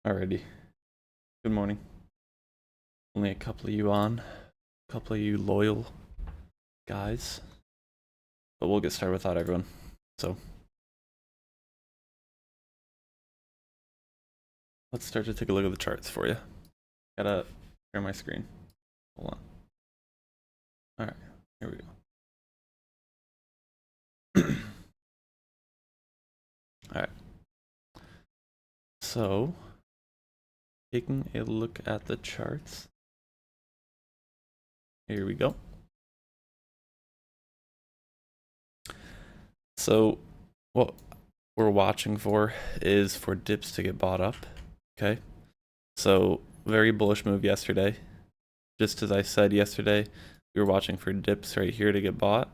Alrighty. Good morning. Only a couple of you on. A couple of you loyal guys. But we'll get started without everyone. So let's start to take a look at the charts for you. Gotta share my screen. Hold on. Alright, here we go. Alright. So taking a look at the charts. Here we go. So what we're watching for is for dips to get bought up. Okay. So very bullish move yesterday. Just as I said yesterday, we were watching for dips right here to get bought.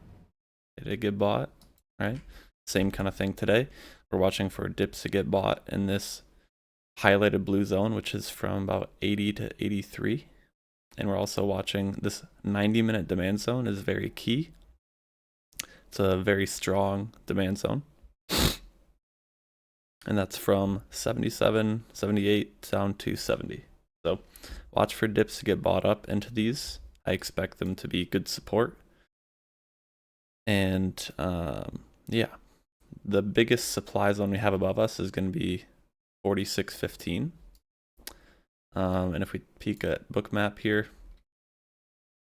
It did get bought, right? Same kind of thing today. We're watching for dips to get bought in this highlighted blue zone, which is from about 80 to 83. And we're also watching this 90-minute demand zone is very key. It's a very strong demand zone. And that's from 77, 78 down to 70. So watch for dips to get bought up into these. I expect them to be good support. And yeah, the biggest supply zone we have above us is going to be 46.15. And if we peek at bookmap here,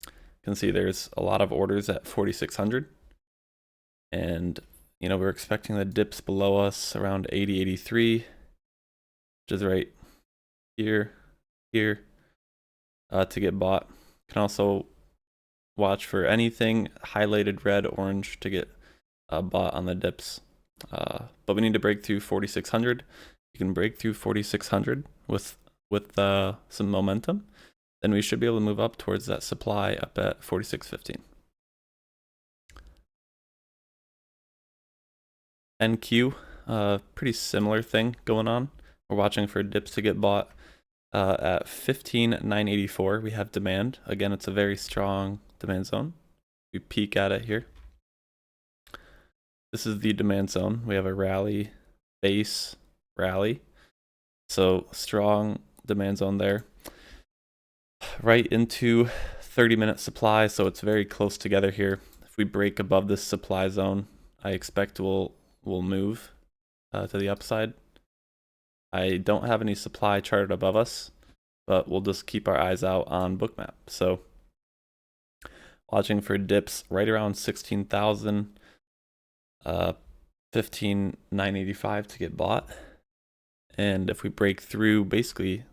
you can see there's a lot of orders at 4600. And you know, we're expecting the dips below us around 80, 83, which is right here, to get bought. Can also watch for anything highlighted red, orange to get bought on the dips. But we need to break through 4600. You can break through 4600 with some momentum, then we should be able to move up towards that supply up at 46.15. NQ, pretty similar thing going on. We're watching for dips to get bought at 15,984. We have demand. Again, it's a very strong demand zone. We peek at it here. This is the demand zone. We have a rally, base, rally. So strong demand zone there. Right into 30-minute supply, so it's very close together here. If we break above this supply zone, I expect we'll move to the upside. I don't have any supply charted above us, but we'll just keep our eyes out on bookmap. So watching for dips right around 16,000, 15,985 to get bought. And if we break through basically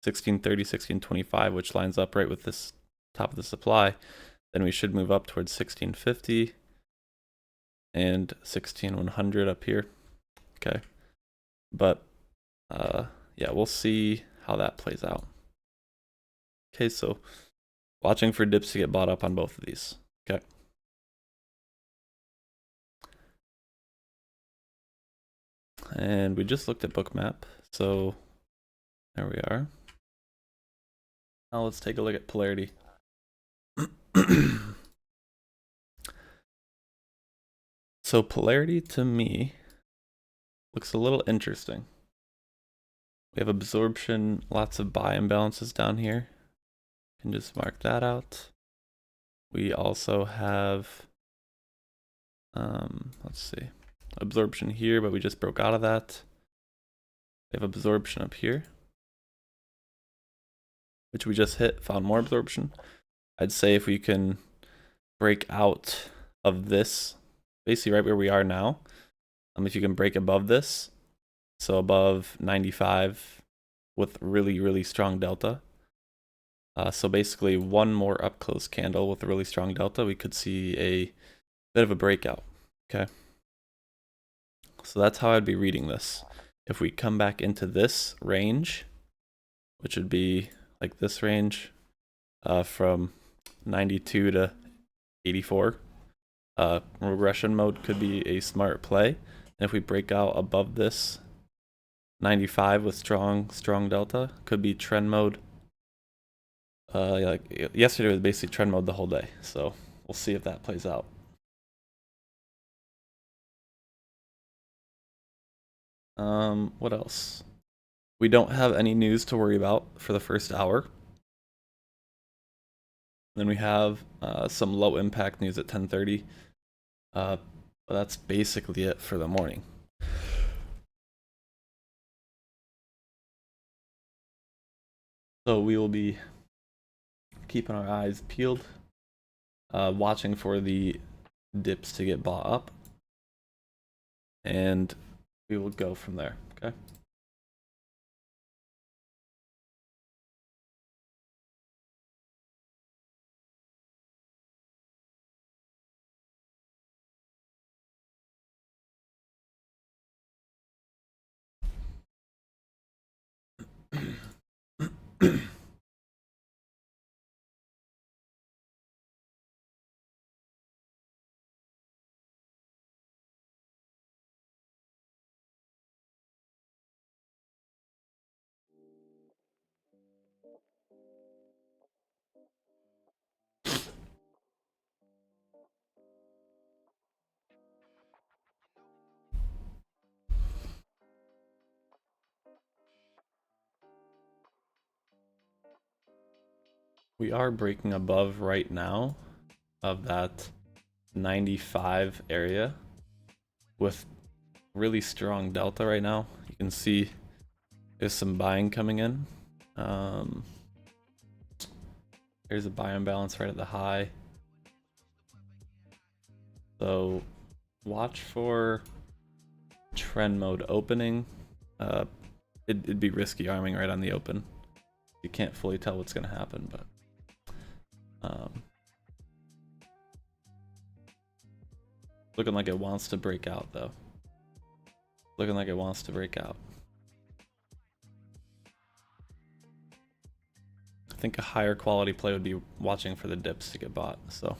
1630, 1625, which lines up right with this top of the supply, then we should move up towards 1650 and 16100 up here. Okay. But yeah, we'll see how that plays out. Okay, so watching for dips to get bought up on both of these. Okay. And we just looked at bookmap, so there we are. Now let's take a look at polarity. So polarity to me looks a little interesting. We have absorption, lots of buy imbalances down here. Can just mark that out. We also have, let's see, absorption here, but we just broke out of that. We have absorption up here, which we just hit, found more absorption. I'd say if we can break out of this, basically right where we are now, if you can break above this, so above 95 with really strong delta. So basically one more up close candle with a really strong delta, we could see a bit of a breakout. Okay. So that's how I'd be reading this. If we come back into this range, which would be like this range, from 92 to 84, regression mode could be a smart play. And if we break out above this 95 with strong delta, could be trend mode. Like yesterday was basically trend mode the whole day, so we'll see if that plays out. What else? We don't have any news to worry about for the first hour. Then we have some low impact news at 10:30. But that's basically it for the morning. So we will be keeping our eyes peeled, watching for the dips to get bought up, and we will go from there. Okay. We are breaking above right now of that 95 area with really strong delta right now. You can see there's some buying coming in. There's a buy imbalance right at the high. So watch for trend mode opening. It'd be risky arming right on the open. You can't fully tell what's going to happen, but looking like it wants to break out though. Looking like it wants to break out. I think a higher quality play would be watching for the dips to get bought, so.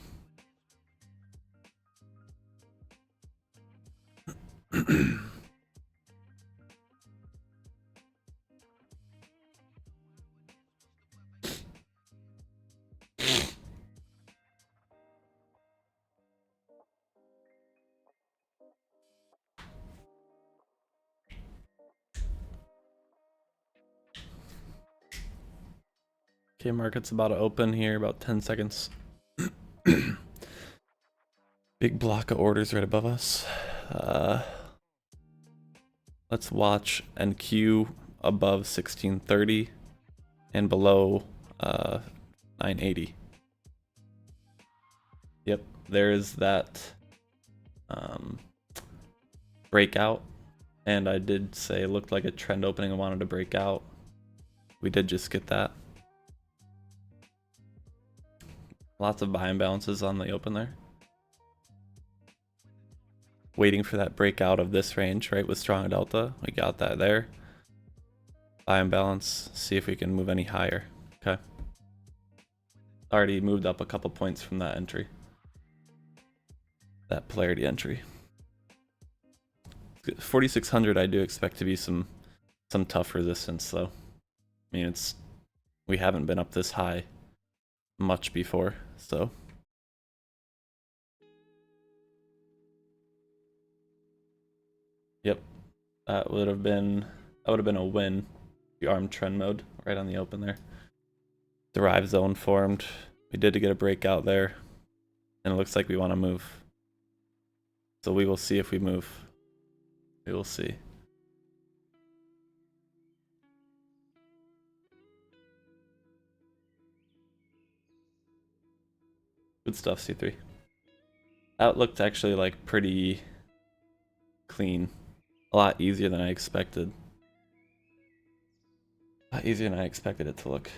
Okay, market's about to open here, about 10 seconds. Big block of orders right above us. Let's watch NQ above 1630 and below 980. Yep, there's that breakout, and I did say it looked like a trend opening and wanted to break out. We did just get that. Lots of buy imbalances on the open there. Waiting for that breakout of this range, right, with strong delta. We got that there. Buy imbalance, see if we can move any higher. Okay. Already moved up a couple points from that entry. That Polarity entry. 4600 I do expect to be some tough resistance though. I mean, we haven't been up this high much before, so. Yep, that would have been a win. The arm trend mode right on the open there. Derive zone formed. We did get a breakout there, and it looks like we want to move. So we will see if we move. We will see. Good stuff, C3. That looked actually like pretty clean. A lot easier than I expected. A lot easier than I expected it to look.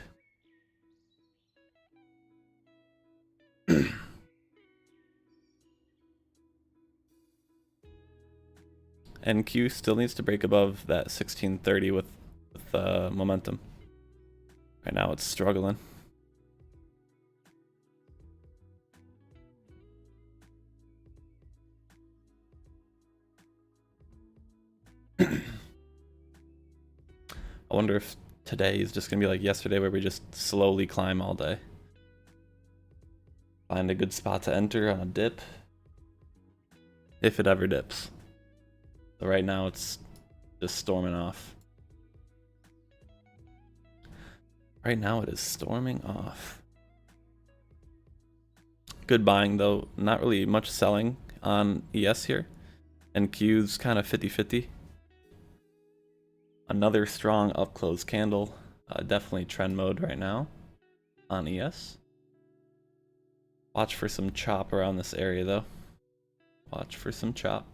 NQ still needs to break above that 1630 with momentum. Right now it's struggling. I wonder if today is just gonna be like yesterday where we just slowly climb all day. Find a good spot to enter on a dip. If it ever dips. So right now it's just storming off. Right now it is storming off. Good buying though, not really much selling on ES here. And Q's kind of 50-50. Another strong up close candle. Definitely trend mode right now on ES. Watch for some chop around this area though. Watch for some chop.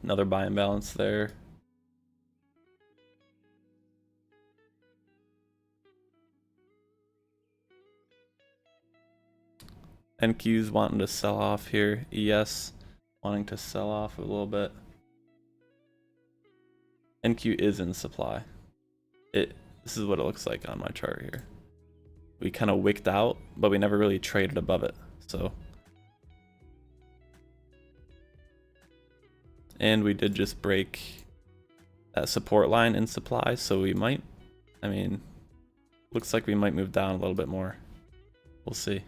Another buy imbalance there. NQ's wanting to sell off here. ES wanting to sell off a little bit. NQ is in supply. This is what it looks like on my chart here. We kind of wicked out, but we never really traded above it. So, and we did just break that support line in supply, so we might, I mean, looks like we might move down a little bit more. We'll see.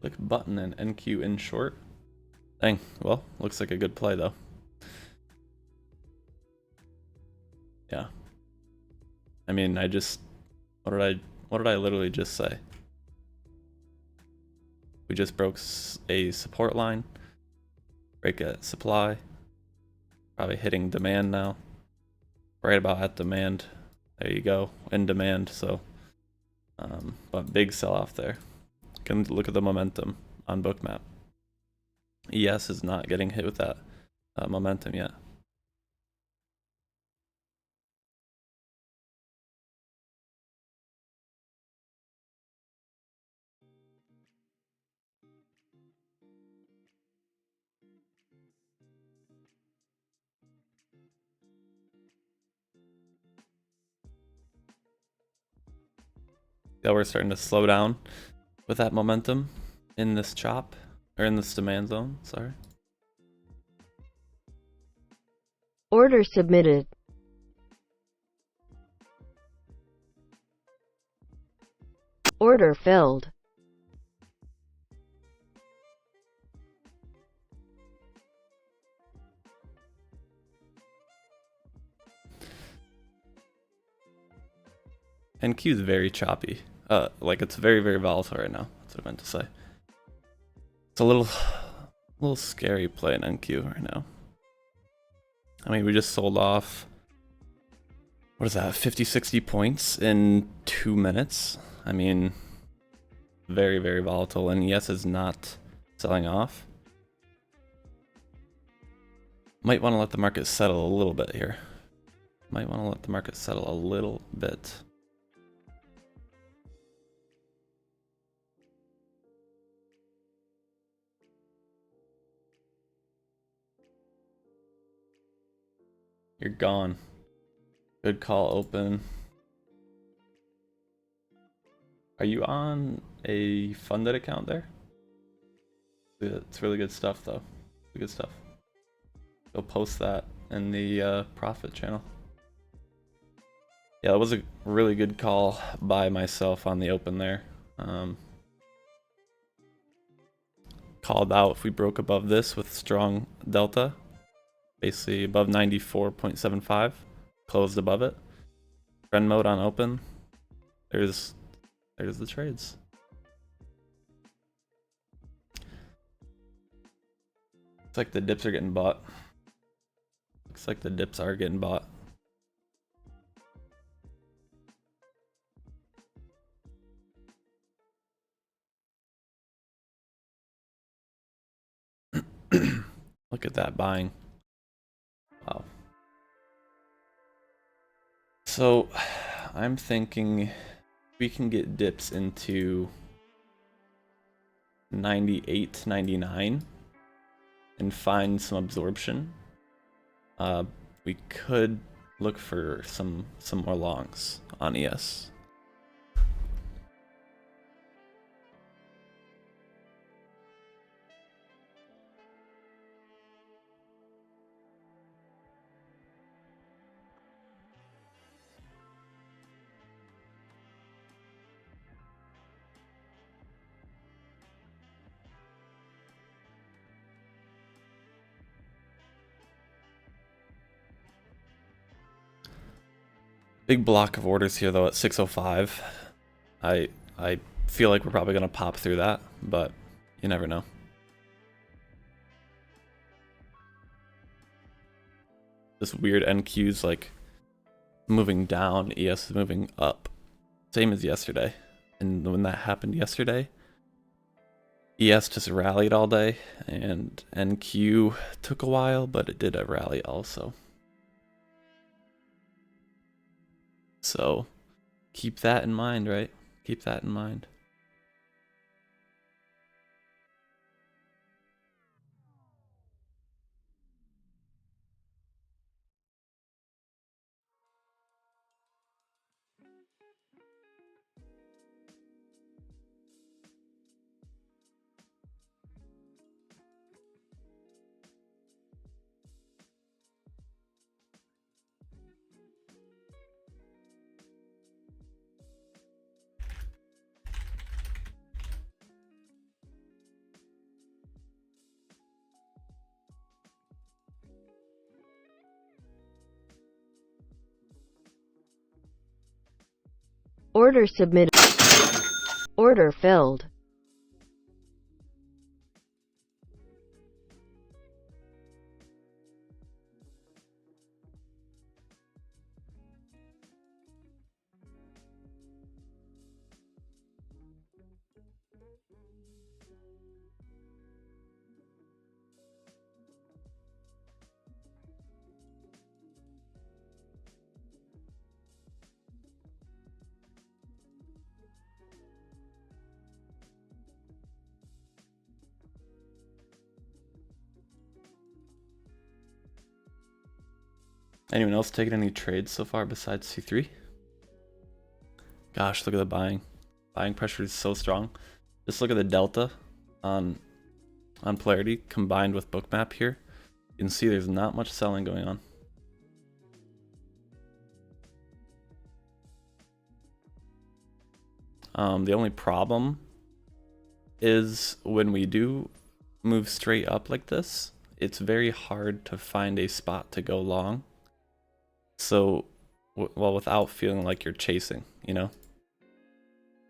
Click button and NQ in short. Dang, well, looks like a good play though. Yeah. I mean, what did I literally just say? We just broke a support line. Break a supply. Probably hitting demand now. Right about at demand. There you go, in demand, so. But big sell off there. Can look at the momentum on Bookmap. ES is not getting hit with that momentum yet. Yeah, we're starting to slow down with that momentum in this chop, or in this demand zone, sorry. Order submitted. Order filled. NQ is very choppy. Like it's very, very volatile right now. That's what I meant to say. It's a little scary play in NQ right now. I mean, we just sold off, what is that, 50-60 points in 2 minutes? I mean, very, very volatile, and ES is not selling off. Might want to let the market settle a little bit here. Might want to let the market settle a little bit. You're gone. Good call, open. Are you on a funded account there? It's really good stuff though. Good stuff. Go post that in the profit channel. Yeah, that was a really good call by myself on the open there. Called out if we broke above this with strong delta. Basically above 94.75. Closed above it. Trend mode on open. There's the trades. Looks like the dips are getting bought. Looks like the dips are getting bought. Look at that buying. Wow. So I'm thinking we can get dips into 98, 99 and find some absorption. We could look for some more longs on ES. Big block of orders here though at 605. I feel like we're probably gonna pop through that, but you never know. This weird NQ's like moving down, ES is moving up. Same as yesterday. And when that happened yesterday, ES just rallied all day and NQ took a while, but it did a rally also. So keep that in mind, right? Keep that in mind. Order submitted. Order filled. Anyone else taking any trades so far besides C3? Gosh, look at the buying. Buying pressure is so strong. Just look at the delta on Polarity combined with Bookmap here. You can see there's not much selling going on. The only problem is when we do move straight up like this, it's very hard to find a spot to go long. So, well, without feeling like you're chasing, you know?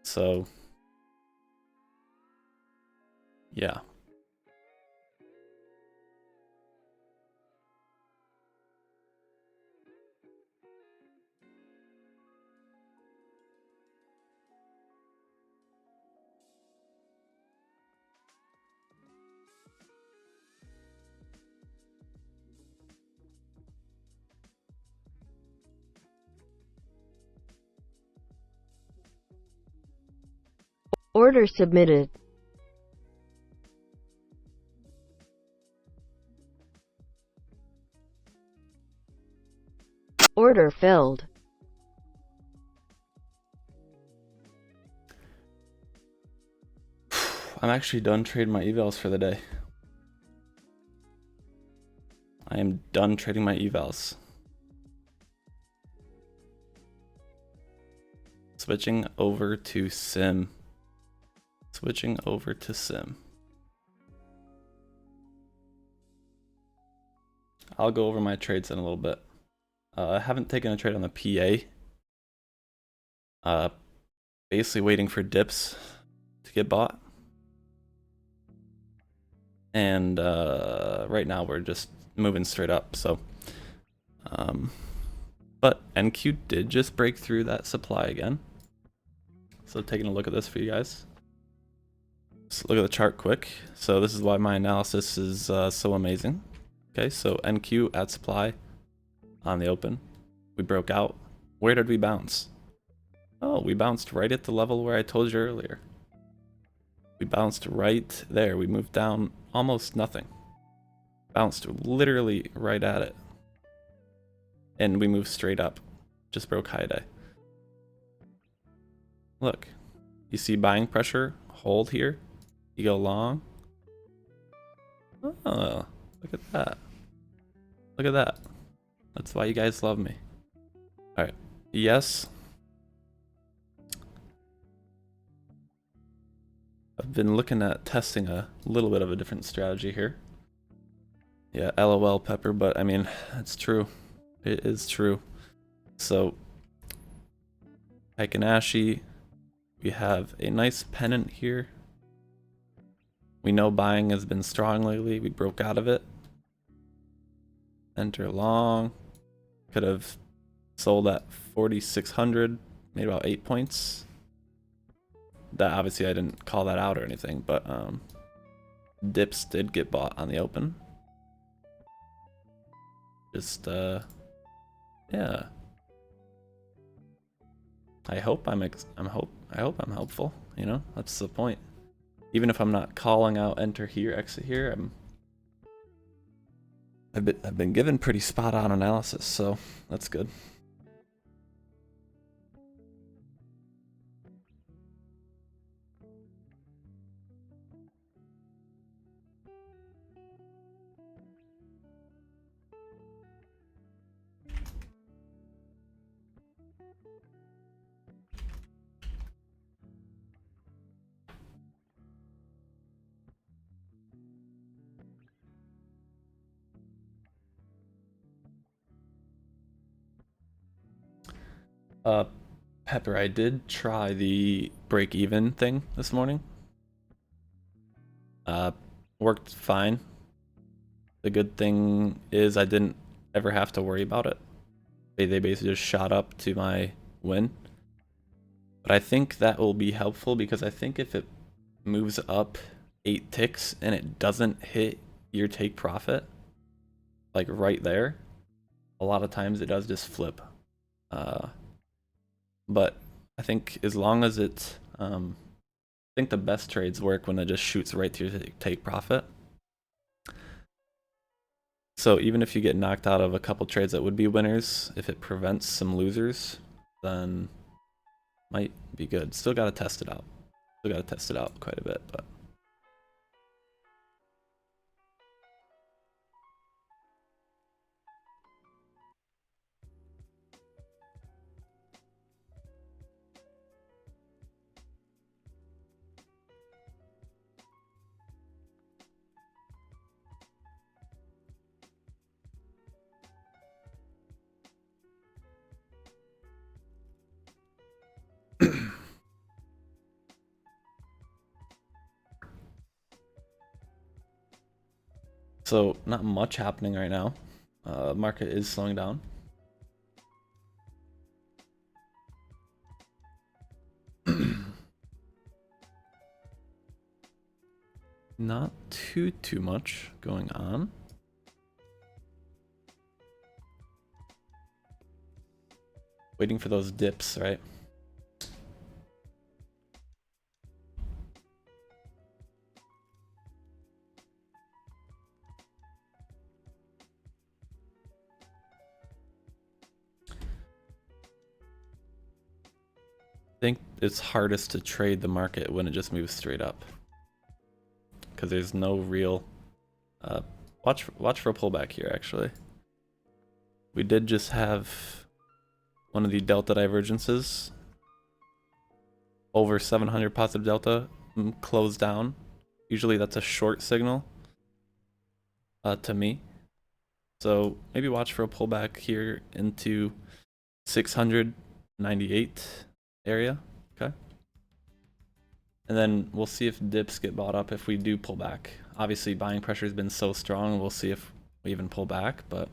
So, yeah. Order submitted. Order filled. I'm actually done trading my evals for the day. I am done trading my evals. Switching over to sim. Switching over to sim. I'll go over my trades in a little bit. I haven't taken a trade on the PA. Basically waiting for dips to get bought. And right now we're just moving straight up. So, but NQ did just break through that supply again. So taking a look at this for you guys. Let's look at the chart quick. So this is why my analysis is so amazing. Okay, so NQ at supply on the open. We broke out. Where did we bounce? Oh, we bounced right at the level where I told you earlier. We bounced right there. We moved down almost nothing. Bounced literally right at it. And we moved straight up. Just broke high day. Look. You see buying pressure? Hold here. You go long. Oh, look at that. Look at that. That's why you guys love me. Alright. Yes. I've been looking at testing a little bit of a different strategy here. Yeah, LOL Pepper, but I mean, it's true. It is true. So, Heikin-Ashi, we have a nice pennant here. We know buying has been strong lately. We broke out of it. Enter long. Could have sold at 4,600, made about 8 points. That obviously I didn't call that out or anything, but dips did get bought on the open. Just yeah. I hope I'm helpful, you know? That's the point. Even if I'm not calling out enter here, exit here, I've been given pretty spot on analysis, so that's good. Pepper, I did try the break even thing this morning. Worked fine. The good thing is I didn't ever have to worry about it. They basically just shot up to my win. But I think that will be helpful because I think if it moves up 8 ticks and it doesn't hit your take profit, like right there, a lot of times it does just flip. But I think as long as it's, I think the best trades work when it just shoots right to your take profit. So even if you get knocked out of a couple trades that would be winners, if it prevents some losers, then might be good. Still gotta test it out. Still gotta test it out quite a bit, but. So not much happening right now. Market is slowing down. Not too much going on. Waiting for those dips, right? I think it's hardest to trade the market when it just moves straight up, because there's no real watch for a pullback here. Actually, we did just have one of the delta divergences over 700 positive delta closed down. Usually that's a short signal to me, so maybe watch for a pullback here into 698 area. Okay, and then we'll see if dips get bought up if we do pull back. Obviously buying pressure has been so strong, we'll see if we even pull back, but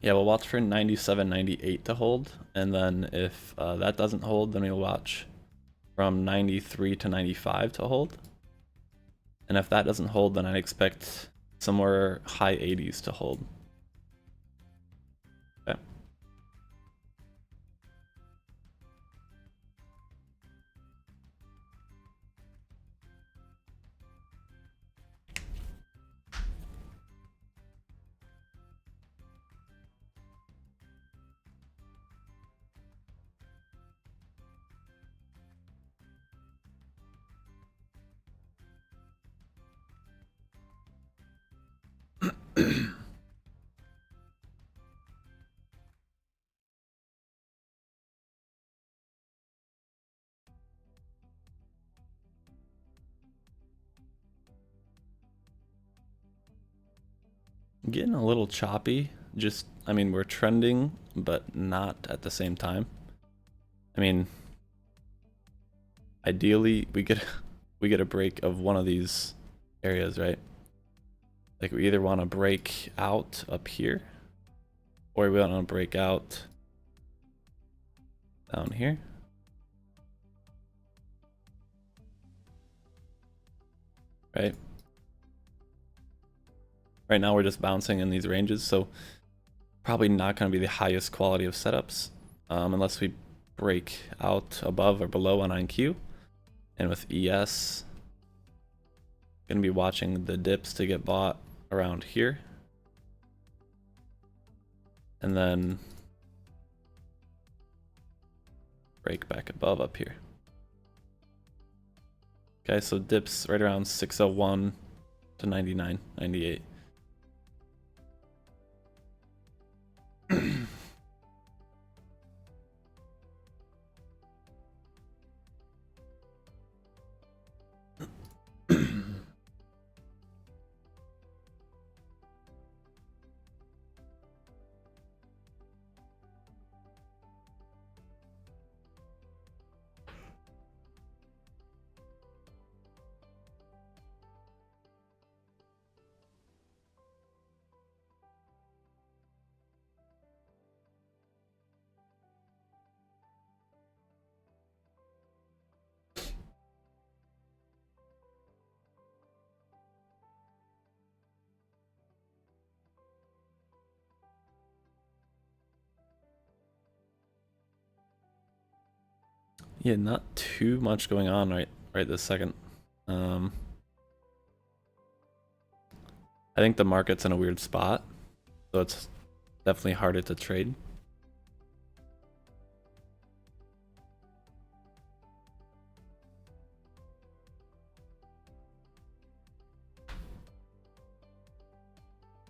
Yeah, we'll watch for 97, 98 to hold, and then if that doesn't hold, then we'll watch from 93 to 95 to hold. And if that doesn't hold, then I expect somewhere high 80s to hold. Okay. Getting a little choppy. Just, I mean, we're trending, but not at the same time. I mean, ideally, we get a break of one of these areas, right? Like we either want to break out up here, or we want to break out down here. Right? Right now we're just bouncing in these ranges, so probably not going to be the highest quality of setups unless we break out above or below on IQ. And with ES, going to be watching the dips to get bought around here. And then break back above up here. Okay, so dips right around 601 to 99, 98. Yeah, not too much going on right this second. I think the market's in a weird spot, so it's definitely harder to trade.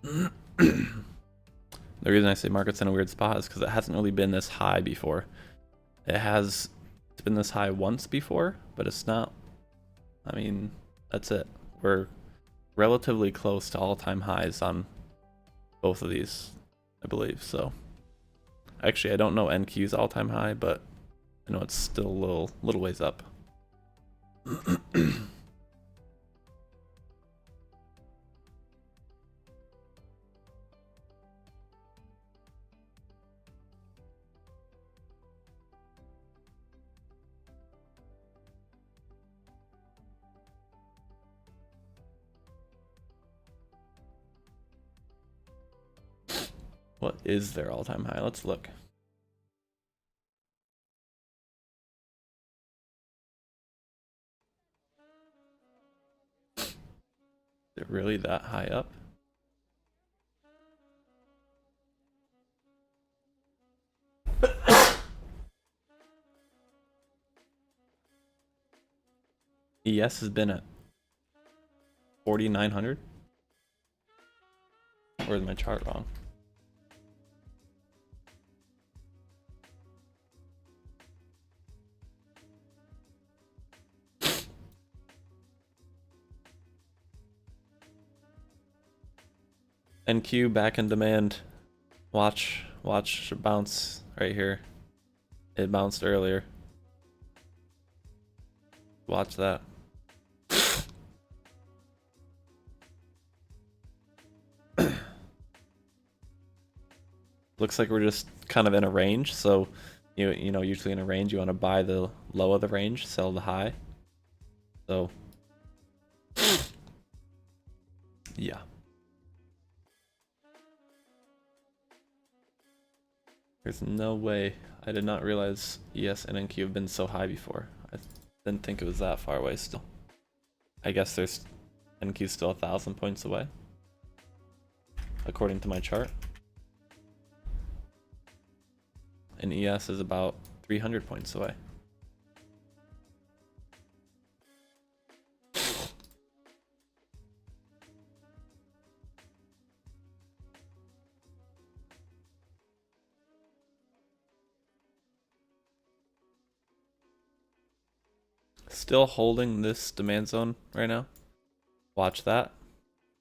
The reason I say market's in a weird spot is because it hasn't really been this high before. It's been this high once before, but it's not. I mean, that's it. We're relatively close to all-time highs on both of these, I believe. So actually, I don't know NQ's all-time high, but I know it's still a little ways up. What is their all-time high? Let's look. Is it really that high up? ES has been at 4,900. Or is my chart wrong? NQ back in demand. Watch bounce right here. It bounced earlier. Watch that. looks like we're just kind of in a range. So you know, usually in a range you want to buy the low of the range, sell the high. So yeah. There's no way. I did not realize ES and NQ have been so high before. I didn't think it was that far away still. I guess there's NQ still 1,000 points away, according to my chart. And ES is about 300 points away. Still holding this demand zone right now. Watch that.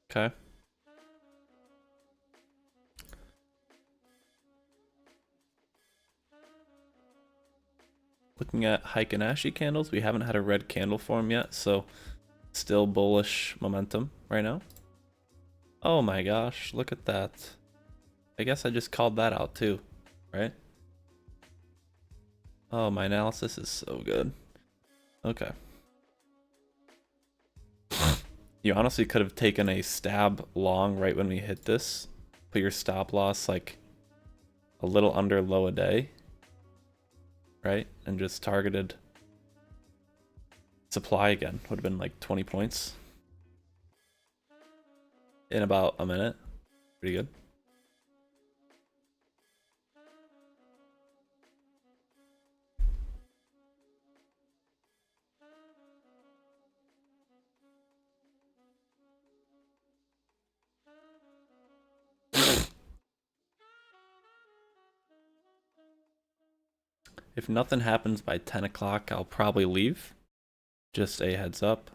Okay. Looking at Heikin-Ashi candles, we haven't had a red candle form yet, so still bullish momentum right now. Oh my gosh, look at that. I guess I just called that out too, right? Oh, my analysis is so good. Okay. You honestly could have taken a stab long right when we hit this. Put your stop loss like a little under low a day, right? And just targeted supply again. Would have been like 20 points in about a minute. Pretty good. If nothing happens by 10 o'clock, I'll probably leave. Just a heads up.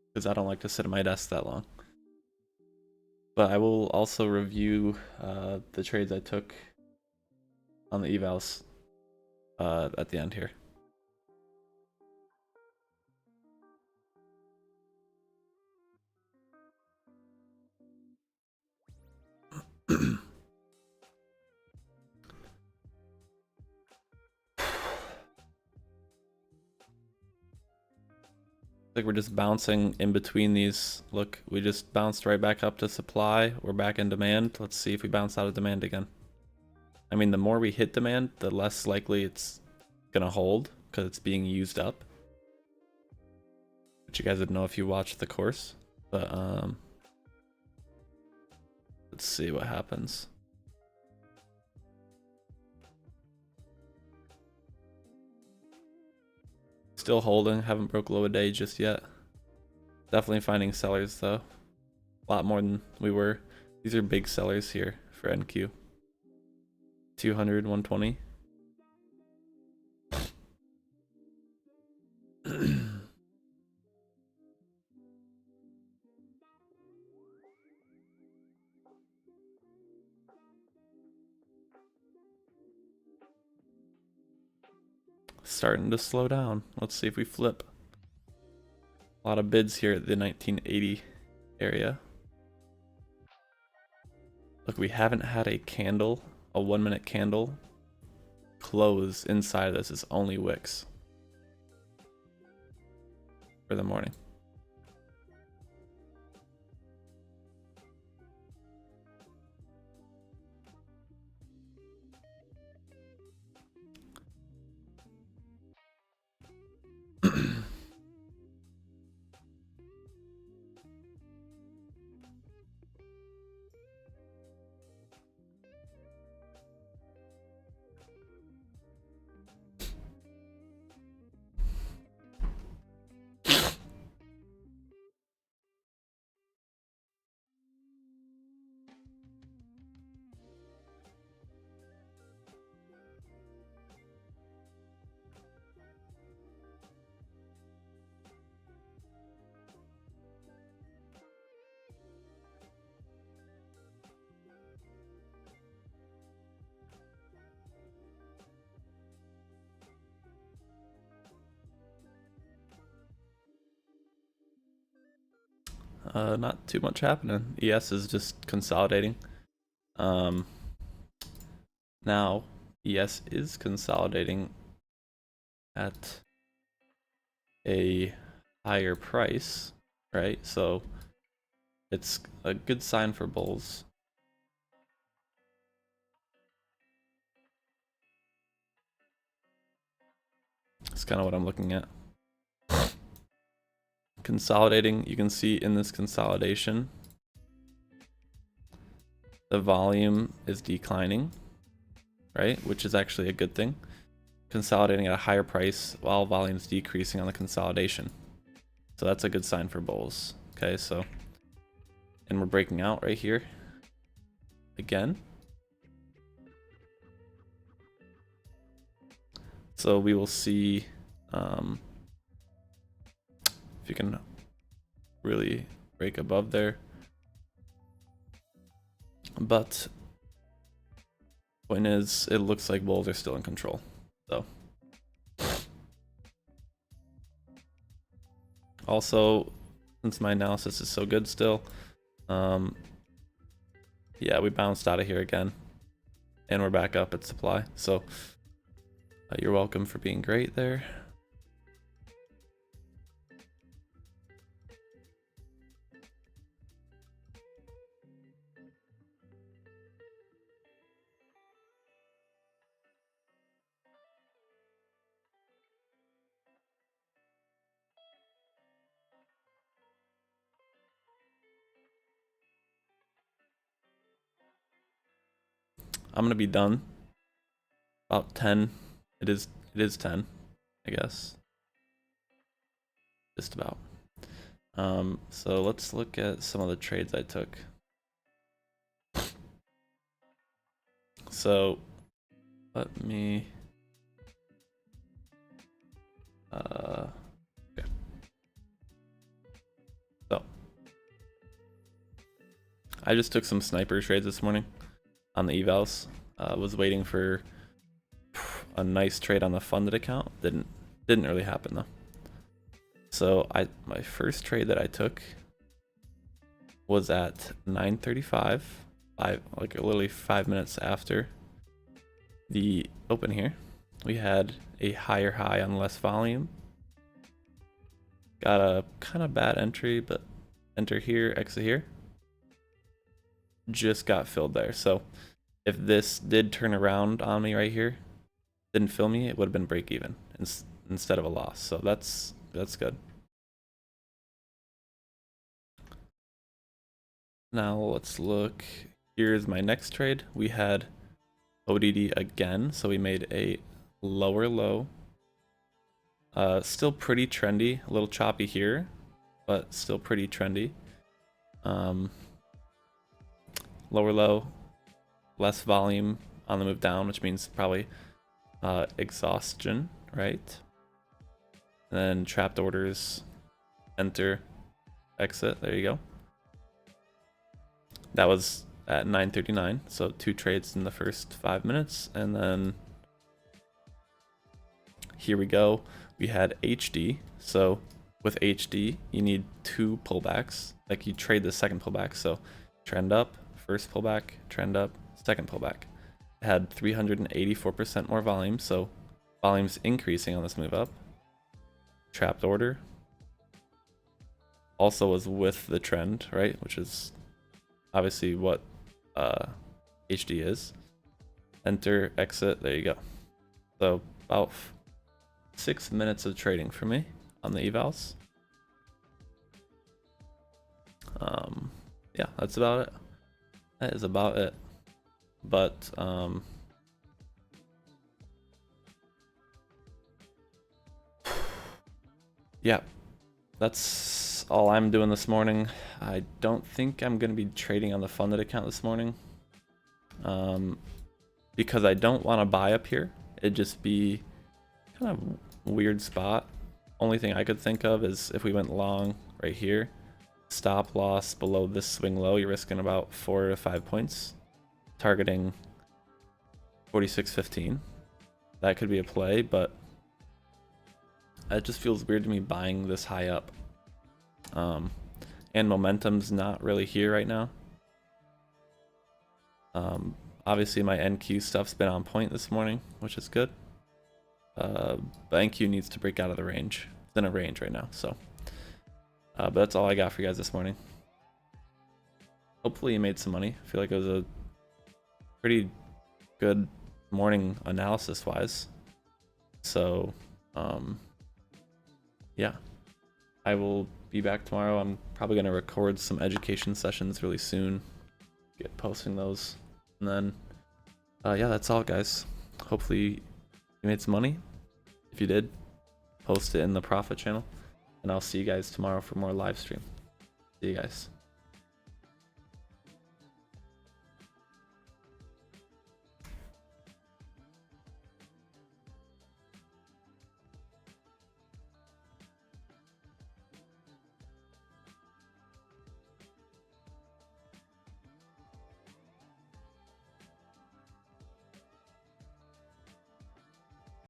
Because I don't like to sit at my desk that long. But I will also review the trades I took on the evals at the end here. Like we're just bouncing in between these. Look, we just bounced right back up to supply. We're back in demand. Let's see if we bounce out of demand again. I mean, the more we hit demand, the less likely it's gonna hold because it's being used up. But you guys would know if you watched the course. But let's see what happens. Still holding, haven't broke low a day just yet. Definitely finding sellers though. A lot more than we were. These are big sellers here for NQ. 200, 120. Starting to slow down. Let's see if we flip. A lot of bids here at the 1980 area. Look, we haven't had a candle, a 1 minute candle close inside of this. It's only wicks for the morning. Not too much happening. ES is just consolidating. Now ES is consolidating at a higher price, right? So it's a good sign for bulls. That's kind of what I'm looking at. Consolidating, you can see in this consolidation, the volume is declining, right? Which is actually a good thing. Consolidating at a higher price while volume is decreasing on the consolidation. So that's a good sign for bulls. Okay, so, and we're breaking out right here again. So we will see if you can really break above there. But point is, it looks like bulls are still in control. So also, since my analysis is so good still, yeah, we bounced out of here again, and we're back up at supply. So you're welcome for being great there. I'm gonna be done about 10. It is 10, I guess. Just about. So let's look at some of the trades I took. So let me okay. So I just took some sniper trades this morning on the evals. Was waiting for a nice trade on the funded account. Didn't really happen though. So my first trade that I took was at 9:35, like literally 5 minutes after the open here. We had a higher high on less volume. Got a kind of bad entry, but enter here, exit here. Just got filled there. So if this did turn around on me right here, didn't fill me, it would have been break even instead of a loss. So that's good. Now let's look. Here's my next trade. We had ODD again, so we made a lower low. Still pretty trendy, a little choppy here, but still pretty trendy. Lower low, less volume on the move down, which means probably exhaustion, right? And then trapped orders, enter, exit, there you go. That was at 9:39, so 2 trades in the first 5 minutes, and then here we go. We had HD, so with HD, you need 2 pullbacks. Like you trade the second pullback, so trend up, first pullback, trend up, second pullback. It had 384% more volume, so volume's increasing on this move up. Trapped order also was with the trend, right? Which is obviously what HD is. Enter, exit, there you go. So about 6 minutes of trading for me on the evals. Yeah, that's about it. That is about it. But yeah, that's all I'm doing this morning. I don't think I'm going to be trading on the funded account this morning, because I don't want to buy up here. It'd just be kind of a weird spot. Only thing I could think of is if we went long right here, stop loss below this swing low, you're risking about 4 to 5 points, targeting 46.15. That could be a play, but it just feels weird to me buying this high up. And and momentum's not really here right now. Obviously my NQ stuff's been on point this morning, which is good. But NQ needs to break out of the range. It's in a range right now, so. But that's all I got for you guys this morning. Hopefully you made some money. I feel like it was a pretty good morning analysis wise. So, yeah. I will be back tomorrow. I'm probably going to record some education sessions really soon. Get posting those. And then, yeah, that's all, guys. Hopefully you made some money. If you did, post it in the profit channel. And I'll see you guys tomorrow for more live stream. See you guys.